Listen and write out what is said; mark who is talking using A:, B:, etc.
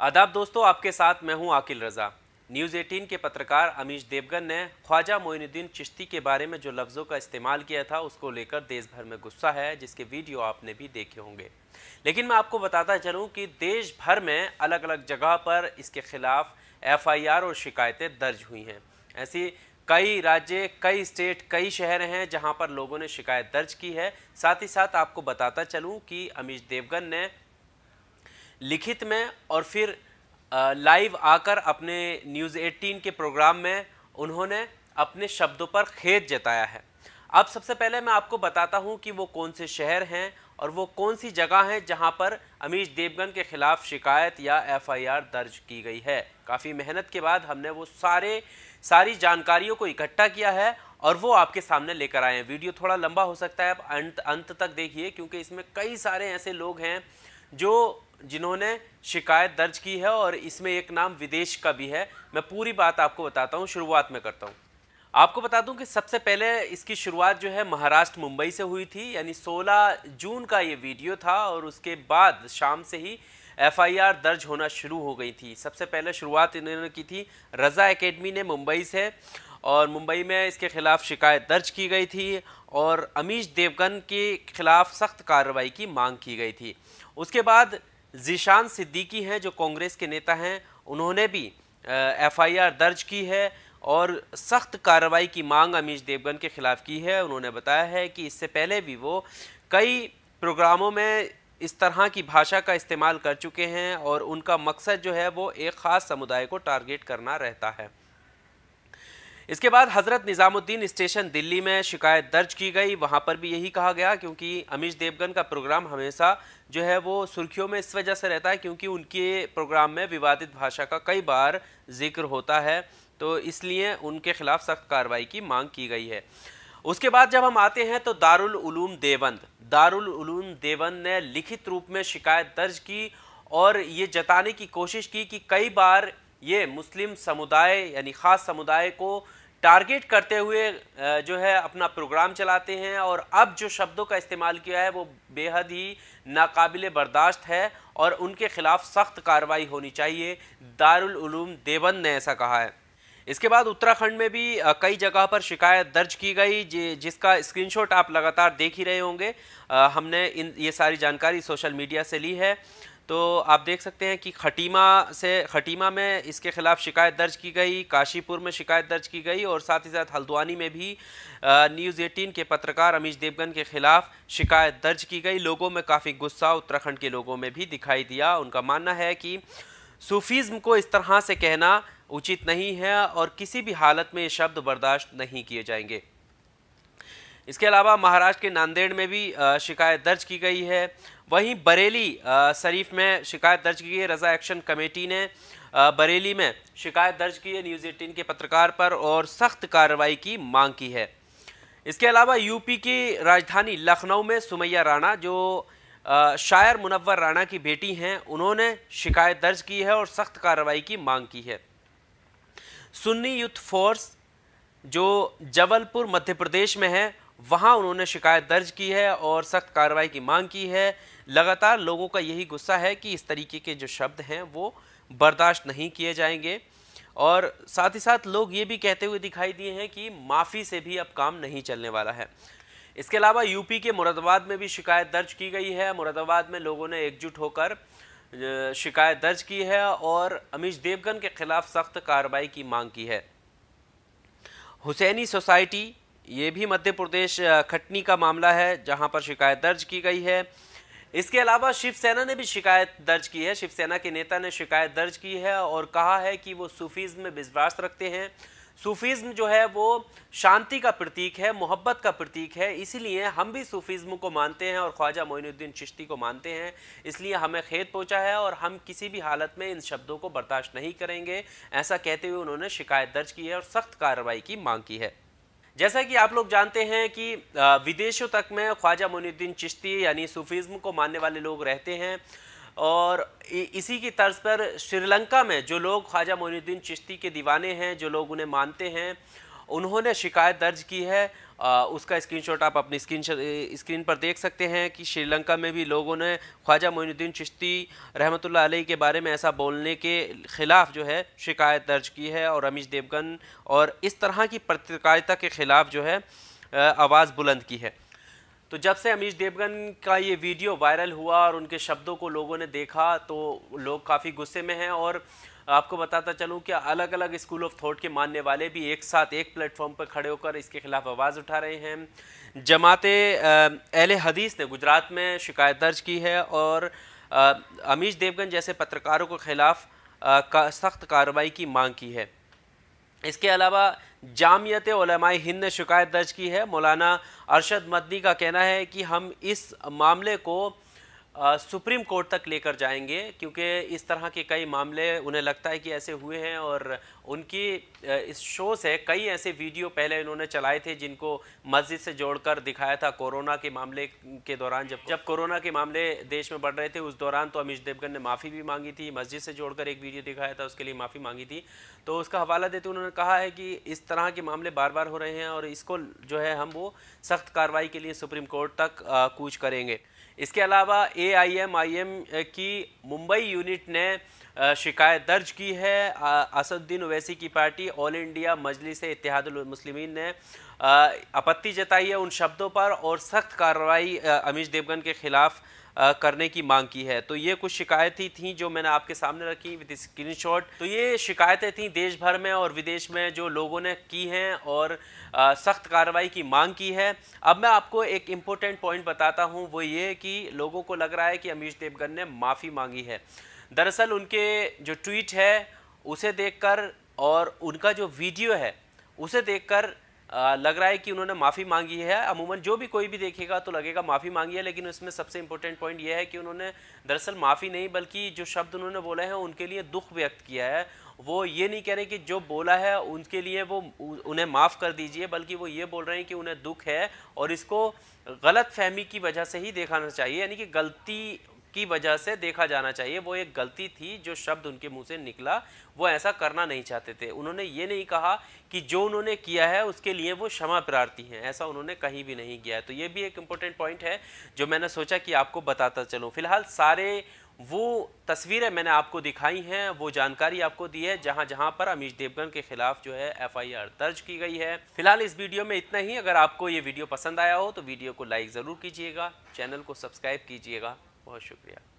A: आदाब दोस्तों, आपके साथ मैं हूं आकिल रजा। न्यूज़ 18 के पत्रकार अमीश देवगन ने ख्वाजा मोइनुद्दीन चिश्ती के बारे में जो लफ्ज़ों का इस्तेमाल किया था उसको लेकर देश भर में गुस्सा है, जिसके वीडियो आपने भी देखे होंगे। लेकिन मैं आपको बताता चलूं कि देश भर में अलग अलग जगह पर इसके खिलाफ FIR और शिकायतें दर्ज हुई हैं। ऐसी कई राज्य, कई स्टेट, कई शहर हैं जहां पर लोगों ने शिकायत दर्ज की है। साथ ही साथ आपको बताता चलूं कि अमीश देवगन ने लिखित में और फिर लाइव आकर अपने न्यूज़ 18 के प्रोग्राम में उन्होंने अपने शब्दों पर खेद जताया है। अब सबसे पहले मैं आपको बताता हूं कि वो कौन से शहर हैं और वो कौन सी जगह हैं जहां पर अमीश देवगन के खिलाफ शिकायत या FIR दर्ज की गई है। काफ़ी मेहनत के बाद हमने वो सारी जानकारियों को इकट्ठा किया है और वो आपके सामने लेकर आए हैं। वीडियो थोड़ा लंबा हो सकता है, आप अंत तक देखिए, क्योंकि इसमें कई सारे ऐसे लोग हैं जिन्होंने शिकायत दर्ज की है और इसमें एक नाम विदेश का भी है। मैं पूरी बात आपको बताता हूं, शुरुआत में करता हूं। आपको बता दूं कि सबसे पहले इसकी शुरुआत जो है महाराष्ट्र मुंबई से हुई थी, यानी 16 जून का ये वीडियो था और उसके बाद शाम से ही FIR दर्ज होना शुरू हो गई थी। सबसे पहले शुरुआत इन्होंने की थी रज़ा एकेडमी ने मुंबई से, और मुंबई में इसके खिलाफ शिकायत दर्ज की गई थी और अमीश देवगन के खिलाफ सख्त कार्रवाई की मांग की गई थी। उसके बाद ज़ीशान सिद्दीकी हैं जो कांग्रेस के नेता हैं, उन्होंने भी FIR दर्ज की है और सख्त कार्रवाई की मांग अमीश देवगन के खिलाफ की है। उन्होंने बताया है कि इससे पहले भी वो कई प्रोग्रामों में इस तरह की भाषा का इस्तेमाल कर चुके हैं और उनका मकसद जो है वो एक ख़ास समुदाय को टारगेट करना रहता है। इसके बाद हज़रत निज़ामुद्दीन स्टेशन दिल्ली में शिकायत दर्ज की गई। वहां पर भी यही कहा गया, क्योंकि अमीश देवगन का प्रोग्राम हमेशा जो है वो सुर्खियों में इस वजह से रहता है क्योंकि उनके प्रोग्राम में विवादित भाषा का कई बार जिक्र होता है, तो इसलिए उनके खिलाफ सख्त कार्रवाई की मांग की गई है। उसके बाद जब हम आते हैं तो दारुल उलूम देवबंद ने लिखित रूप में शिकायत दर्ज की और ये जताने की कोशिश की कि कई बार ये मुस्लिम समुदाय यानी ख़ास समुदाय को टारगेट करते हुए जो है अपना प्रोग्राम चलाते हैं और अब जो शब्दों का इस्तेमाल किया है वो बेहद ही नाकाबिले बर्दाश्त है और उनके खिलाफ सख्त कार्रवाई होनी चाहिए। दारुल उलूम देवबंद ने ऐसा कहा है। इसके बाद उत्तराखंड में भी कई जगह पर शिकायत दर्ज की गई, जिसका स्क्रीनशॉट आप लगातार देख ही रहे होंगे। हमने ये सारी जानकारी सोशल मीडिया से ली है, तो आप देख सकते हैं कि खटीमा में इसके खिलाफ शिकायत दर्ज की गई, काशीपुर में शिकायत दर्ज की गई और साथ ही साथ हल्द्वानी में भी न्यूज़ 18 के पत्रकार अमीश देवगन के खिलाफ शिकायत दर्ज की गई। लोगों में काफ़ी गुस्सा उत्तराखंड के लोगों में भी दिखाई दिया। उनका मानना है कि सूफीज़्म को इस तरह से कहना उचित नहीं है और किसी भी हालत में ये शब्द बर्दाश्त नहीं किए जाएंगे। इसके अलावा महाराष्ट्र के नांदेड़ में भी शिकायत दर्ज की गई है। वहीं बरेली शरीफ में शिकायत दर्ज की गई है। रज़ा एक्शन कमेटी ने बरेली में शिकायत दर्ज की है न्यूज़ 18 के पत्रकार पर और सख्त कार्रवाई की मांग की है। इसके अलावा यूपी की राजधानी लखनऊ में सुमैया राणा, जो शायर मुनव्वर राणा की बेटी हैं, उन्होंने शिकायत दर्ज की है और सख्त कार्रवाई की मांग की है। सुन्नी यूथ फोर्स जो जबलपुर मध्य प्रदेश में है, वहां उन्होंने शिकायत दर्ज की है और सख्त कार्रवाई की मांग की है। लगातार लोगों का यही गुस्सा है कि इस तरीके के जो शब्द हैं वो बर्दाश्त नहीं किए जाएंगे और साथ ही साथ लोग ये भी कहते हुए दिखाई दिए हैं कि माफ़ी से भी अब काम नहीं चलने वाला है। इसके अलावा यूपी के मुरादाबाद में भी शिकायत दर्ज की गई है। मुरादाबाद में लोगों ने एकजुट होकर शिकायत दर्ज की है और अमीश देवगन के खिलाफ सख्त कार्रवाई की मांग की है। हुसैनी सोसाइटी, ये भी मध्य प्रदेश खटनी का मामला है जहां पर शिकायत दर्ज की गई है। इसके अलावा शिवसेना ने भी शिकायत दर्ज की है। शिवसेना के नेता ने शिकायत दर्ज की है और कहा है कि वो सूफीज़्म में विश्वास रखते हैं। सूफीज़्म जो है वो शांति का प्रतीक है, मोहब्बत का प्रतीक है, इसीलिए हम भी सूफीज़्म को मानते हैं और ख्वाजा मोइनुद्दीन चिश्ती को मानते हैं। इसलिए हमें खेद पहुंचा है और हम किसी भी हालत में इन शब्दों को बर्दाश्त नहीं करेंगे, ऐसा कहते हुए उन्होंने शिकायत दर्ज की है और सख्त कार्रवाई की मांग की है। जैसा कि आप लोग जानते हैं कि विदेशों तक में ख्वाजा मोइनुद्दीन चिश्ती यानी सूफीज़्म को मानने वाले लोग रहते हैं और इसी की तर्ज पर श्रीलंका में जो लोग ख्वाजा मोइनुद्दीन चिश्ती के दीवाने हैं, जो लोग उन्हें मानते हैं, उन्होंने शिकायत दर्ज की है उसका स्क्रीनशॉट आप अपनी स्क्रीन पर देख सकते हैं कि श्रीलंका में भी लोगों ने ख्वाजा मोइनुद्दीन चिश्ती रहमतुल्लाह अलैह के बारे में ऐसा बोलने के ख़िलाफ़ जो है शिकायत दर्ज की है और अमीश देवगन और इस तरह की पत्रकारिता के ख़िलाफ़ जो है आवाज़ बुलंद की है। तो जब से अमीश देवगन का ये वीडियो वायरल हुआ और उनके शब्दों को लोगों ने देखा तो लोग काफ़ी गुस्से में हैं। और आपको बताता चलूं कि अलग अलग स्कूल ऑफ थॉट के मानने वाले भी एक साथ एक प्लेटफॉर्म पर खड़े होकर इसके खिलाफ आवाज़ उठा रहे हैं। जमाते अहले हदीस ने गुजरात में शिकायत दर्ज की है और अमीश देवगन जैसे पत्रकारों के खिलाफ सख्त कार्रवाई की मांग की है। इसके अलावा जामियत उलमाए हिंद ने शिकायत दर्ज की है। मौलाना अरशद मदनी का कहना है कि हम इस मामले को सुप्रीम कोर्ट तक लेकर जाएंगे, क्योंकि इस तरह के कई मामले उन्हें लगता है कि ऐसे हुए हैं और उनकी इस शो से कई ऐसे वीडियो पहले इन्होंने चलाए थे जिनको मस्जिद से जोड़कर दिखाया था कोरोना के मामले के दौरान। जब कोरोना के मामले देश में बढ़ रहे थे उस दौरान तो अमीश देवगन ने माफ़ी भी मांगी थी, मस्जिद से जोड़कर एक वीडियो दिखाया था उसके लिए माफ़ी मांगी थी। तो उसका हवाला देते उन्होंने कहा है कि इस तरह के मामले बार बार हो रहे हैं और इसको जो है हम वो सख्त कार्रवाई के लिए सुप्रीम कोर्ट तक कूच करेंगे। इसके अलावा AIM की मुंबई यूनिट ने शिकायत दर्ज की है। असदुद्दीन ओवैसी की पार्टी ऑल इंडिया मजलिस इत्तेहादुल मुस्लिमीन ने आपत्ति जताई है उन शब्दों पर और सख्त कार्रवाई अमीश देवगन के खिलाफ करने की मांग की है। तो ये कुछ शिकायतें थीं जो मैंने आपके सामने रखी विद स्क्रीनशॉट। तो ये शिकायतें थीं देश भर में और विदेश में जो लोगों ने की हैं और सख्त कार्रवाई की मांग की है। अब मैं आपको एक इम्पोर्टेंट पॉइंट बताता हूं, वो ये कि लोगों को लग रहा है कि अमीश देवगन ने माफ़ी मांगी है। दरअसल उनके जो ट्वीट है उसे देखकर और उनका जो वीडियो है उसे देखकर लग रहा है कि उन्होंने माफ़ी मांगी है। अमूमन जो भी कोई भी देखेगा तो लगेगा माफ़ी मांगी है, लेकिन उसमें सबसे इम्पोर्टेंट पॉइंट यह है कि उन्होंने दरअसल माफ़ी नहीं बल्कि जो शब्द उन्होंने बोले हैं उनके लिए दुख व्यक्त किया है। वो ये नहीं कह रहे कि जो बोला है उनके लिए वो उन्हें माफ़ कर दीजिए, बल्कि वो ये बोल रहे हैं कि उन्हें दुख है और इसको गलत फहमी की वजह से ही देखना चाहिए, यानी कि गलती की वजह से देखा जाना चाहिए। वो एक गलती थी, जो शब्द उनके मुंह से निकला वो ऐसा करना नहीं चाहते थे। उन्होंने ये नहीं कहा कि जो उन्होंने किया है उसके लिए वो क्षमा प्रार्थी हैं, ऐसा उन्होंने कहीं भी नहीं किया है। तो ये भी एक इम्पोर्टेंट पॉइंट है जो मैंने सोचा कि आपको बताता चलूँ। फिलहाल सारे वो तस्वीरें मैंने आपको दिखाई हैं, वो जानकारी आपको दी है जहां जहां पर अमीश देवगन के खिलाफ जो है FIR दर्ज की गई है। फिलहाल इस वीडियो में इतना ही। अगर आपको ये वीडियो पसंद आया हो तो वीडियो को लाइक ज़रूर कीजिएगा, चैनल को सब्सक्राइब कीजिएगा। बहुत शुक्रिया।